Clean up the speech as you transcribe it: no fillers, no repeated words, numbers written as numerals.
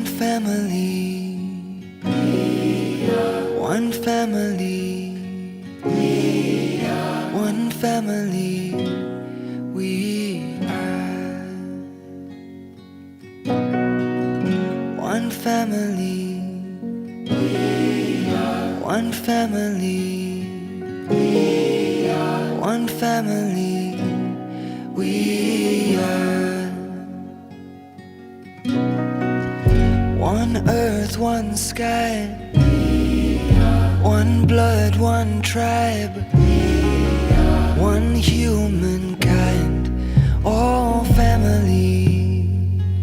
One family, one family, one family, we are. One family, one family, one family, we are. One earth, one sky, one blood, one tribe, one humankind.